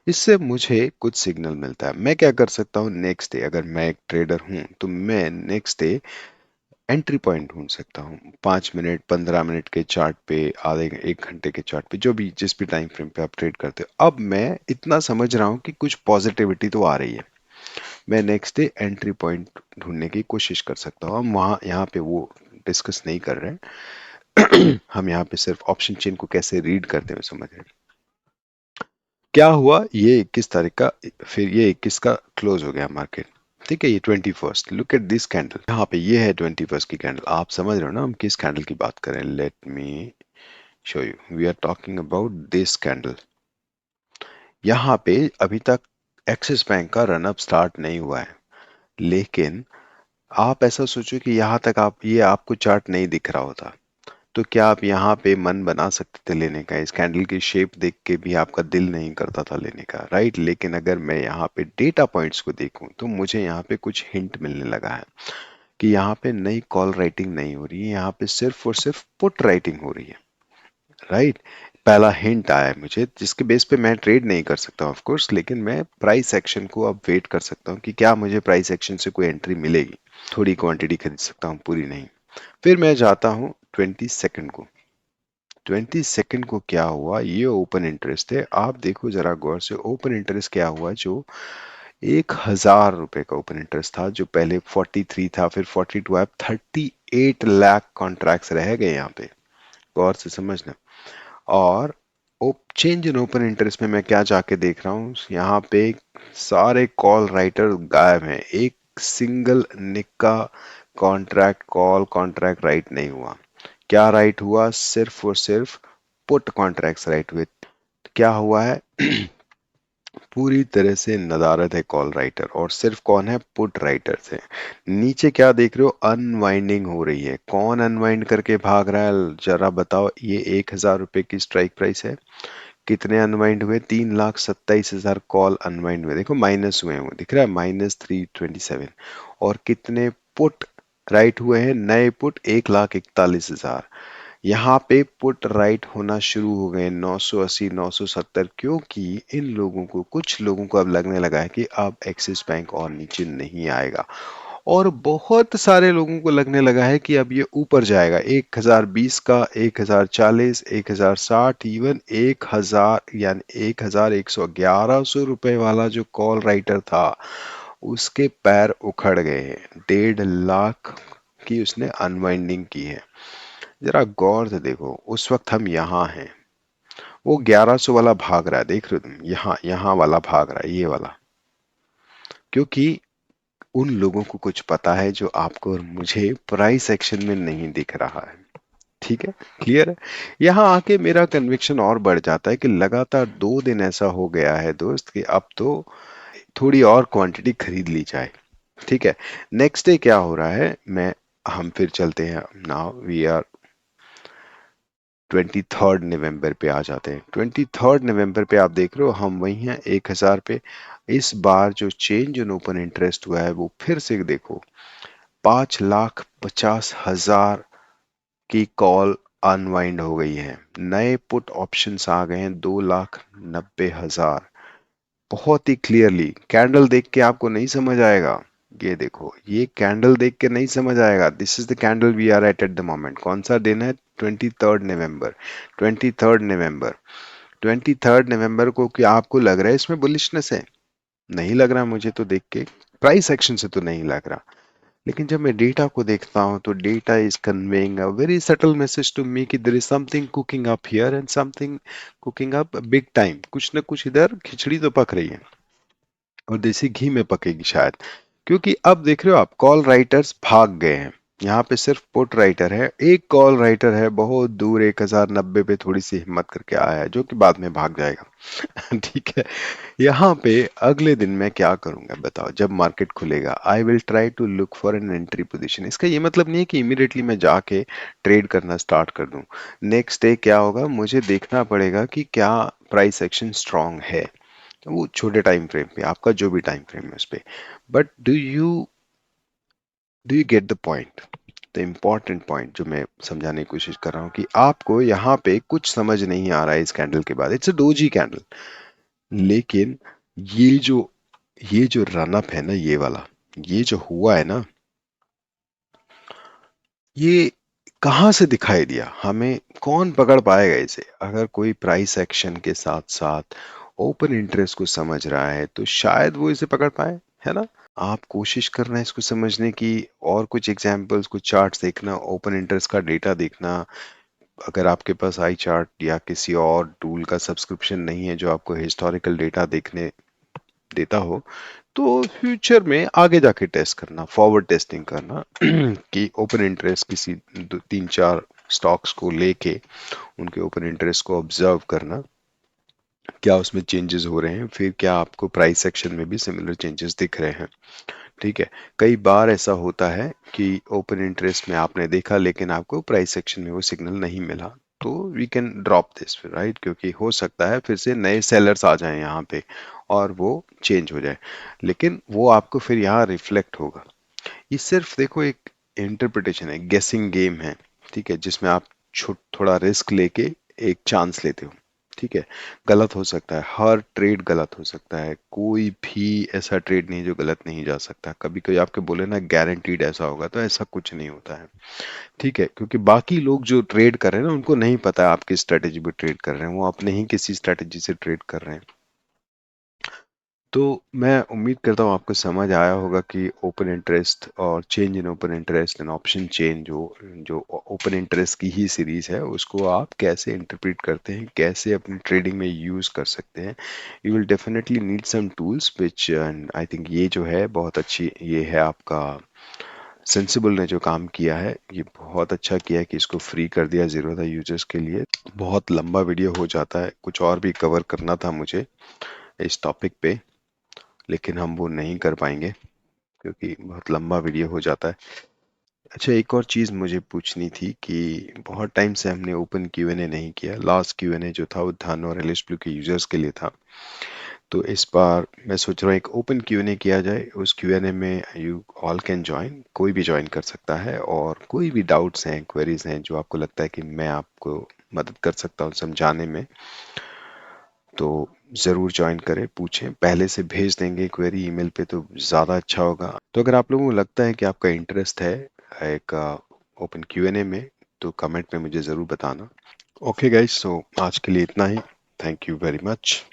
इससे मुझे कुछ सिग्नल मिलता है। मैं क्या कर सकता हूँ नेक्स्ट डे, अगर मैं एक ट्रेडर हूं तो मैं नेक्स्ट डे एंट्री पॉइंट ढूंढ सकता हूँ। 5 मिनट, 15 मिनट के चार्ट पे, आधे 1 घंटे के चार्ट पे, जो भी जिस भी टाइम फ्रेम पे आप ट्रेड करते हो। अब मैं इतना समझ रहा हूँ कि कुछ पॉजिटिविटी तो आ रही है, मैं नेक्स्ट डे एंट्री पॉइंट ढूंढने की कोशिश कर सकता हूँ। हम वहाँ यहाँ पे वो डिस्कस नहीं कर रहे हैं हम यहाँ पे सिर्फ ऑप्शन चेन को कैसे रीड करते हुए समझ रहे हैं। क्या हुआ, ये 21 तारीख का, फिर ये 21 का क्लोज हो गया मार्केट। ठीक है, ये 21st, look at this candle, यहाँ पे ये है 21st की कैंडल। आप समझ रहे हो ना हम किस कैंडल की बात करें। Let me show you, we are talking about this candle. यहाँ पे अभी तक एक्सिस बैंक का रनअप स्टार्ट नहीं हुआ है, लेकिन आप ऐसा सोचो कि यहाँ तक आप ये आपको चार्ट नहीं दिख रहा होता तो क्या आप यहाँ पे मन बना सकते थे लेने का। इस कैंडल की शेप देख के भी आपका दिल नहीं करता था लेने का, राइट। लेकिन अगर मैं यहाँ पे डेटा पॉइंट्स को देखूं तो मुझे यहाँ पे कुछ हिंट मिलने लगा है कि यहाँ पे नई कॉल राइटिंग नहीं हो रही है, यहाँ पे सिर्फ और सिर्फ पुट राइटिंग हो रही है, राइट। पहला हिंट आया है मुझे, जिसके बेस पे मैं ट्रेड नहीं कर सकता ऑफ कोर्स, लेकिन मैं प्राइस एक्शन को अब वेट कर सकता हूँ कि क्या मुझे प्राइस एक्शन से कोई एंट्री मिलेगी। थोड़ी क्वांटिटी खरीद सकता हूँ, पूरी नहीं। फिर मैं जाता हूँ 22 को। 22 को क्या हुआ, ये ओपन इंटरेस्ट है। आप देखो जरा गौर से ओपन इंटरेस्ट क्या हुआ, जो 1,000 रुपए का ओपन इंटरेस्ट था, जो पहले 43 था, फिर 42 आया, 38 लाख कॉन्ट्रैक्ट्स रह गए यहाँ पे। गौर से समझना। और चेंज इन ओपन इंटरेस्ट में मैं क्या जाके देख रहा हूँ, यहाँ पे सारे कॉल राइटर गायब हैं। एक सिंगल निक्का कॉन्ट्रैक्ट राइट नहीं हुआ। क्या राइट हुआ? सिर्फ और सिर्फ पुट कॉन्ट्रैक्ट्स राइट हुए। क्या हुआ है? पूरी तरह से नदारद है कॉल राइटर, और सिर्फ कौन है? पुट राइटर्स है। नीचे क्या देख रहे हो? अनवाइंडिंग हो रही है। कौन अनवाइंड करके भाग रहा है जरा बताओ। ये 1,000 रुपए की स्ट्राइक प्राइस है। कितने अनवाइंड हुए? 3,27,000 कॉल अनवाइंड हुए। देखो माइनस हुए हैं, दिख रहा है -327। और कितने पुट राइट हुए हैं? नए पुट 1,41,000। यहाँ पे पुट राइट होना शुरू हो गए 980 970, क्योंकि इन लोगों को, कुछ लोगों को अब लगने लगा है कि अब एक्सिस बैंक और नीचे नहीं आएगा, और बहुत सारे लोगों को लगने लगा है कि अब ये ऊपर जाएगा। 1,020 का, 1,040, 1,060, इवन 1,000, यानी 1,111 रुपए वाला जो कॉल राइटर था, उसके पैर उखड़ गए हैं। 1,50,000 की उसने अनवाइंडिंग की है। जरा गौर से देखो, उस वक्त हम यहाँ हैं, वो 1,100 वाला भाग रहा है, देख रहे हो तुम? यहाँ यहाँ वाला भाग रहा है, ये वाला। क्योंकि उन लोगों को कुछ पता है जो आपको और मुझे प्राइस एक्शन में नहीं दिख रहा है। ठीक है, क्लियर है। यहाँ आके मेरा कन्विक्शन और बढ़ जाता है कि लगातार 2 दिन ऐसा हो गया है दोस्त, कि अब तो थोड़ी और क्वांटिटी खरीद ली जाए। ठीक है। नेक्स्ट डे क्या हो रहा है, मैं हम फिर चलते हैं। नाउ वी आर 23 नवंबर पे आ जाते हैं। 23 नवंबर पे आप देख रहे हो हम वही हैं, 1,000 पे। इस बार जो चेंज इन ओपन इंटरेस्ट हुआ है वो फिर से देखो, 5,50,000 की कॉल अनवाइंड हो गई है। नए पुट ऑप्शंस आ गए हैं 2,90,000। बहुत ही क्लियरली कैंडल देख के आपको नहीं समझ आएगा। ये देखो, ये कैंडल देख के नहीं समझ आएगा। This is the candle we are at the moment. कौन सा दिन है? 23 नवंबर। 23 नवंबर। 23 नवंबर को क्या आपको लग रहा है इसमें बुलिशनेस है? नहीं लग रहा मुझे तो देख के, प्राइस एक्शन से तो नहीं लग रहा। लेकिन जब मैं डेटा को देखता हूं तो data is conveying a very subtle message to me कि there is something cooking up here and something cooking up big time. कुछ ना कुछ इधर खिचड़ी तो पक रही है, और देसी घी में पकेगी शायद। क्योंकि अब देख रहे हो आप, कॉल राइटर्स भाग गए हैं। यहाँ पे सिर्फ पुट राइटर है। एक कॉल राइटर है बहुत दूर, 1,090 पे थोड़ी सी हिम्मत करके आया है, जो कि बाद में भाग जाएगा। ठीक है। यहाँ पे अगले दिन मैं क्या करूंगा बताओ? जब मार्केट खुलेगा, I will try to look for an entry position. इसका ये मतलब नहीं है कि इमीडिएटली मैं जाके ट्रेड करना स्टार्ट कर दूं। नेक्स्ट डे क्या होगा, मुझे देखना पड़ेगा कि क्या प्राइस एक्शन स्ट्रांग है। वो छोटे टाइम फ्रेम पे, आपका जो भी टाइम फ्रेम है उस पे। But do you get the point? The important point जो मैं समझाने की कोशिश कर रहा हूँ, कि आपको यहाँ पे कुछ समझ नहीं आ रहा है इस कैंडल के बाद। इट्स अ डोजी कैंडल, लेकिन ये जो ये जो रन अप है ना, ये वाला, ये जो हुआ है ना, ये कहाँ से दिखाई दिया हमें? कौन पकड़ पाएगा इसे? अगर कोई प्राइस एक्शन के साथ साथ ओपन इंटरेस्ट को समझ रहा है तो शायद वो इसे पकड़ पाए, है ना? आप कोशिश कर रहे हैं इसको समझने की, और कुछ एग्जांपल्स, कुछ चार्ट्स देखना, ओपन इंटरेस्ट का डेटा देखना। अगर आपके पास आई चार्ट या किसी और टूल का सब्सक्रिप्शन नहीं है जो आपको हिस्टोरिकल डेटा देखने देता हो, तो फ्यूचर में आगे जाके टेस्ट करना, फॉरवर्ड टेस्टिंग करना, कि ओपन इंटरेस्ट किसी 3-4 स्टॉक्स को लेके उनके ओपन इंटरेस्ट को ऑब्जर्व करना, क्या उसमें चेंजेस हो रहे हैं, फिर क्या आपको प्राइस सेक्शन में भी सिमिलर चेंजेस दिख रहे हैं। ठीक है। कई बार ऐसा होता है कि ओपन इंटरेस्ट में आपने देखा, लेकिन आपको प्राइस सेक्शन में वो सिग्नल नहीं मिला, तो we can drop this, right? क्योंकि हो सकता है फिर से नए सेलर्स आ जाएं यहाँ पे, और वो चेंज हो जाए, लेकिन वो आपको फिर यहाँ रिफ्लेक्ट होगा। ये सिर्फ देखो एक इंटरप्रिटेशन है, गेसिंग गेम है। ठीक है, जिसमें आप थोड़ा रिस्क लेके एक चांस लेते हो। ठीक है। गलत हो सकता है, हर ट्रेड गलत हो सकता है, कोई भी ऐसा ट्रेड नहीं जो गलत नहीं जा सकता। कभी कोई आपके बोले ना गारंटीड ऐसा होगा, तो ऐसा कुछ नहीं होता है। ठीक है, क्योंकि बाकी लोग जो ट्रेड कर रहे हैं ना, उनको नहीं पता है आप किस स्ट्रेटेजी पे ट्रेड कर रहे हैं, वो अपने ही किसी स्ट्रेटेजी से ट्रेड कर रहे हैं। तो मैं उम्मीद करता हूँ आपको समझ आया होगा कि ओपन इंटरेस्ट और change in open interest and option change जो जो ओपन इंटरेस्ट की ही सीरीज है उसको आप कैसे इंटरप्रेट करते हैं, कैसे अपनी ट्रेडिंग में यूज कर सकते हैं। You will definitely need some tools which and I think ये जो है बहुत अच्छी ये है आपका सेंसिबल ने जो काम किया है ये बहुत अच्छा किया है कि इसको फ्री कर दिया जीरो था यूजर्स के लिए। बहुत लंबा वीडियो हो जाता है, कुछ और भी कवर करना था मुझे इस टॉपिक पे, लेकिन हम वो नहीं कर पाएंगे क्योंकि बहुत लंबा वीडियो हो जाता है। अच्छा, एक और चीज़ मुझे पूछनी थी कि बहुत टाइम से हमने ओपन क्यूएनए नहीं किया। लास्ट क्यूएनए जो था वो धन और एलिस ब्लू के यूजर्स के लिए था। तो इस बार मैं सोच रहा हूँ एक ओपन क्यूएनए किया जाए। उस क्यूएनए में यू ऑल कैन ज्वाइन, कोई भी ज्वाइन कर सकता है और कोई भी डाउट्स हैं, क्वेरीज हैं जो आपको लगता है कि मैं आपको मदद कर सकता हूँ समझाने में, तो ज़रूर ज्वाइन करें, पूछें। पहले से भेज देंगे क्वेरी ईमेल पे तो ज़्यादा अच्छा होगा। तो अगर आप लोगों को लगता है कि आपका इंटरेस्ट है एक ओपन क्यूएनए में तो कमेंट में मुझे ज़रूर बताना। ओके गाइस, सो आज के लिए इतना ही। Thank you very much.